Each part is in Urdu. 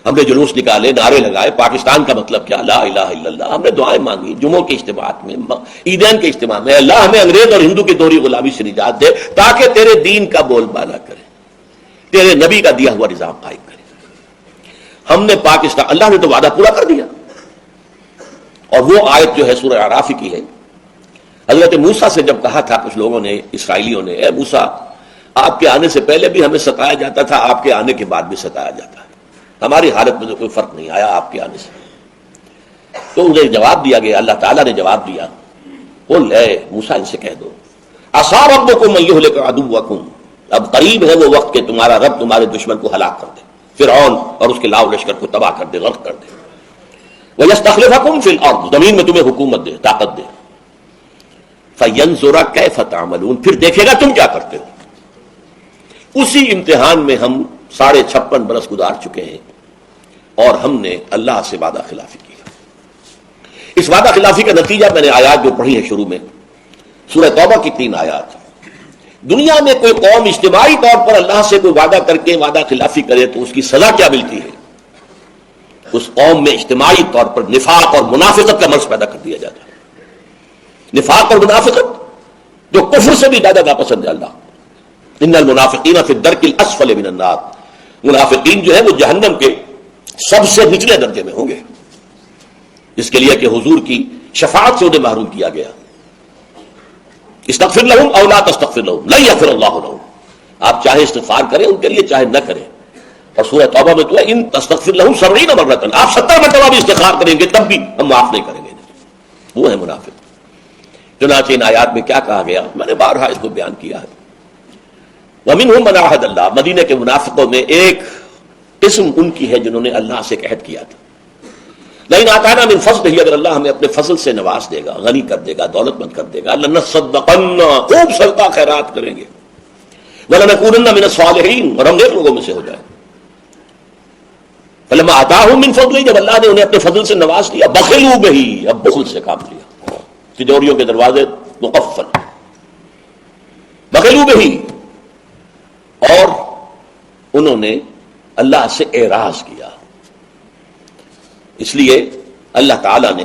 ہم نے جلوس نکالے، نعرے لگائے، پاکستان کا مطلب کیا، لا الہ الا اللہ، ہم نے دعائیں مانگی جمعوں کے اجتماعات میں، عیدین کے اجتماع میں، اللہ ہمیں انگریز اور ہندو کی دوہری غلامی سے نجات دے تاکہ تیرے دین کا بول بالا کرے، تیرے نبی کا دیا ہوا نظام قائم کرے۔ ہم نے پاکستان، اللہ نے تو وعدہ پورا کر دیا، اور وہ آیت جو ہے سورہ اعراف کی ہے، حضرت موسیٰ سے جب کہا تھا کچھ لوگوں نے، اسرائیلیوں نے، اے موسیٰ آپ کے آنے سے پہلے بھی ہمیں ستایا جاتا تھا، آپ کے آنے کے بعد بھی ستایا جاتا ہے، ہماری حالت میں تو کوئی فرق نہیں آیا آپ کے آنے سے۔ تو انہیں جواب دیا گیا، اللہ تعالیٰ نے جواب دیا، قل اے موسیٰ ان سے کہہ دو، عصی ربکم ان یہلک عدوکم، اب قریب ہے وہ وقت کہ تمہارا رب تمہارے دشمن کو ہلاک کر دے، فرعون اور اس کے لاؤ لشکر کو تباہ کر دے، غرق کر دے، وَيَسْتَخْلِفَكُمْ فِي الْأَرْضِ، زمین میں تمہیں حکومت دے، طاقت دے، فَيَنْظُرَ كَيْفَ تَعْمَلُونَ، پھر دیکھے گا تم کیا کرتے ہو۔ اسی امتحان میں ہم 56 برس گزار چکے ہیں اور ہم نے اللہ سے وعدہ خلافی کی۔ اس وعدہ خلافی کا نتیجہ میں نے آیات جو پڑھی ہے شروع میں، سورہ توبہ کی 3 آیات۔ دنیا میں کوئی قوم اجتماعی طور پر اللہ سے کوئی وعدہ کر کے وعدہ خلافی کرے تو اس کی سزا کیا ملتی ہے؟ اس قوم میں اجتماعی طور پر نفاق اور منافقت کا مرض پیدا کر دیا جاتا ہے۔ نفاق اور منافقت جو کفر سے بھی زیادہ ناپسند ہے اللہ، ان المنافقین فی الدرک الاسفل من النار، منافقین جو ہے وہ جہنم کے سب سے نچلے درجے میں ہوں گے، اس کے لیے کہ حضور کی شفاعت سے انہیں محروم کیا گیا۔ استغفر لہم او لا تستغفر لہم لن یغفر اللہ لہم، آپ چاہے استغفار کریں ان کے لیے چاہے نہ کریں، اور سورہ توبہ میں تو ہے ان تستغفر لہم 70 مرۃ، آپ 70 مرتبہ بھی استغفار کریں گے تب بھی ہم معاف نہیں کریں گے۔ وہ ہے منافق۔ چنانچہ ان آیات میں کیا کہا گیا، میں نے بارہا اس کو بیان کیا ہے، وَمِنْهُمْ مَنْ عَاهَدَ اللَّهُ، مدینہ کے منافقوں میں ایک قسم ان کی ہے جنہوں نے اللہ سے عہد کیا تھا، لیکن آتانا من فضلہ، اگر اللہ ہمیں اپنے فضل سے نواز دے گا، غنی کر دے گا، دولت مند کر دے گا، لنصدقن، خوب صدقہ خیرات کریں گے، ولنکونن من الصالحین، اور ہم نیک لوگوں میں سے ہو جائیں۔ فلما آتاہم من فضلہ، جب اللہ نے انہیں اپنے فضل سے نواز دیا، بخلوا بہ، اب بخل سے کام لیا، تجوریوں کے دروازے مقفل، بخلوا بہ، اور انہوں نے اللہ سے اعراض کیا، اس لیے اللہ تعالیٰ نے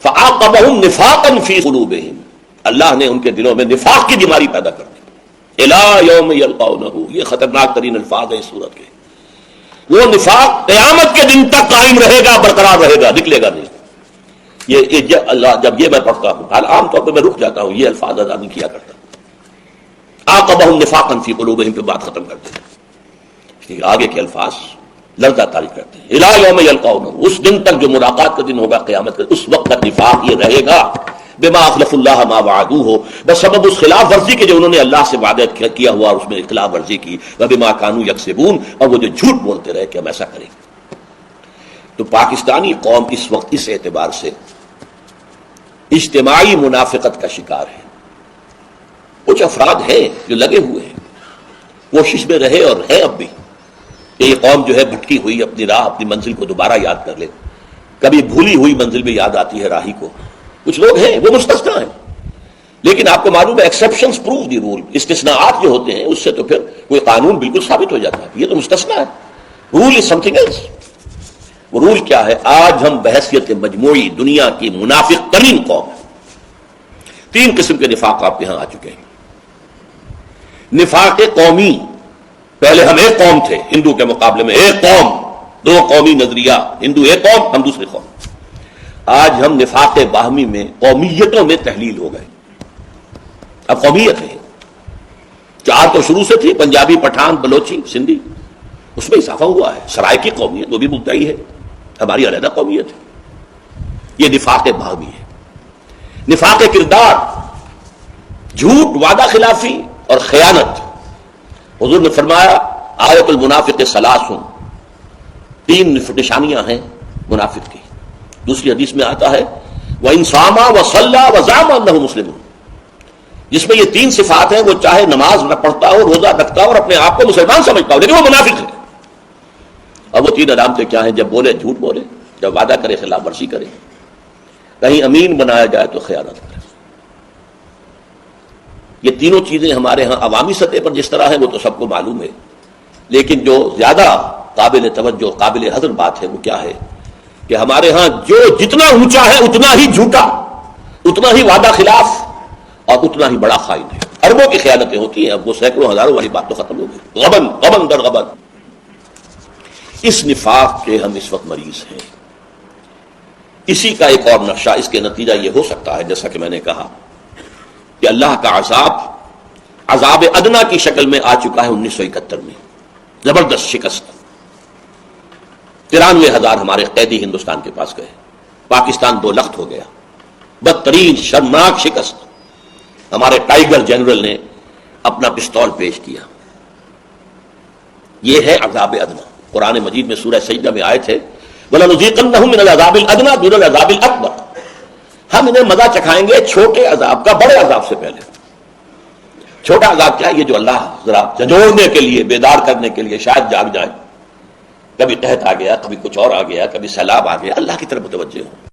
فَعَاقَبَهُمْ نِفَاقًا فِي قُلُوبِهِمْ، اللہ نے ان کے دلوں میں نفاق کی بیماری پیدا کر دی، إِلَىٰ يَوْمِ يَلْقَوْنَهُ، یہ خطرناک ترین الفاظ ہیں اس سورت کے۔ وہ نفاق قیامت کے دن تک قائم رہے گا، برقرار رہے گا، نکلے گا نہیں۔ یہ اللہ جب یہ میں پڑھتا ہوں، عام طور پہ میں رک جاتا ہوں، یہ الفاظ ادا نہیں کیا کرتا، عَاقَبَهُمْ نِفَاقًا فِي قُلُوبِهِمْ پہ بات ختم کرتے ہیں، آگے کے الفاظ لرزہ طاری کرتے ہیں، اِلَىٰ يَوْمِ يَلْقَوْنَهُ، اس دن تک جو ملاقات کا دن ہوگا قیامت کا، اس وقت تک نفاق یہ رہے گا، بما اخلف اللہ ما وعدوہ، بسبب اس خلاف ورزی کے جو انہوں نے اللہ سے وعدہ کیا ہوا اور اس میں خلاف ورزی کی، وبما كانوا یکسبون، اور وہ جو جھوٹ بولتے رہے کہ ہم ایسا کریں گے۔ تو پاکستانی قوم اس وقت اس اعتبار سے اجتماعی منافقت کا شکار ہے۔ کچھ افراد ہیں جو لگے ہوئے ہیں، کوشش میں رہے اور ہے اب بھی کہ یہ قوم جو ہے بھٹکی ہوئی اپنی راہ، اپنی منزل کو دوبارہ یاد کر لے، کبھی بھولی ہوئی منزل بھی یاد آتی ہے راہی کو۔ کچھ لوگ ہیں وہ مستثنا ہیں، لیکن آپ کو معلوم ہے ایکسیپشنز پروو دی رول، استثناءات جو ہوتے ہیں اس سے تو پھر کوئی قانون بالکل ثابت ہو جاتا ہے، یہ تو مستثنا ہے، رول از سم تھنگ ایلس۔ وہ رول کیا ہے؟ آج ہم بحیثیت مجموعی دنیا کی منافق ترین قوم ہے۔ 3 قسم کے نفاق آپ کے ہاں آ چکے ہیں۔ نفاق قومی، پہلے ہم ایک قوم تھے، ہندو کے مقابلے میں ایک قوم، 2 قومی نظریہ، ہندو ایک قوم، ہم دوسری قوم۔ آج ہم نفاق باہمی میں قومیتوں میں تحلیل ہو گئے، اب قومیت ہے، 4 تو شروع سے تھی، پنجابی، پٹھان، بلوچی، سندھی، اس میں اضافہ ہوا ہے، سرائکی قومیت وہ بھی مدعی ہے، ہماری علیحدہ قومیت ہے۔ یہ نفاق باہمی ہے۔ نفاق کردار، جھوٹ، وعدہ خلافی اور خیانت۔ حضور نے فرمایا آیت المنافق ثلاث، 3 نشانیاں ہیں منافق کی۔ دوسری حدیث میں آتا ہے وَإِن صَامَ وَصَلَّى وَزَعَمَ أَنَّهُ مُسْلِمٌ، جس میں یہ 3 صفات ہیں، وہ چاہے نماز نہ پڑھتا ہو، روزہ رکھتا ہو اور اپنے آپ کو مسلمان سمجھتا ہو، لیکن وہ منافق ہے۔ اب وہ 3 علامتیں کیا ہیں؟ جب بولے جھوٹ بولے، جب وعدہ کرے خلاف ورزی کرے، کہیں امین بنایا جائے تو خیانت کرے۔ یہ تینوں چیزیں ہمارے ہاں عوامی سطح پر جس طرح ہیں وہ تو سب کو معلوم ہے، لیکن جو زیادہ قابل توجہ قابل ہضم بات ہے وہ کیا ہے کہ ہمارے ہاں جو جتنا اونچا ہے اتنا ہی جھوٹا، اتنا ہی وعدہ خلاف اور اتنا ہی بڑا خائن ہے۔ اربوں کی خیانتیں ہوتی ہیں، اب وہ سینکڑوں ہزاروں والی بات تو ختم ہو گئی، غبن غبن در غبن۔ اس نفاق کے ہم اس وقت مریض ہیں۔ اسی کا ایک اور نقشہ، اس کے نتیجہ یہ ہو سکتا ہے جیسا کہ میں نے کہا کہ اللہ کا عذاب ادنا کی شکل میں آ چکا ہے 1971 میں، زبردست شکست، 93,000 ہمارے قیدی ہندوستان کے پاس گئے، پاکستان 2 لخت ہو گیا، بدترین شرمناک شکست۔ ہمارے ٹائیگر جنرل نے اپنا پستول پیش کیا۔ یہ ہے عذاب ادنا۔ قرآن مجید میں سورہ سجدہ میں آئے تھے وَلَنُذِيقَنَّهُم مِّنَ الْعَذَابِ الْأَدْنَىٰ دُونَ الْعَذَابِ الْأَكْبَرِ، ہم انہیں مزہ چکھائیں گے چھوٹے عذاب کا بڑے عذاب سے پہلے۔ چھوٹا عذاب کیا ہے؟ یہ جو اللہ ذرا جھنجھوڑنے کے لیے، بیدار کرنے کے لیے، شاید جاگ جائے، کبھی قحط آ گیا، کبھی کچھ اور آ گیا، کبھی سیلاب آ گیا، اللہ کی طرف متوجہ ہو۔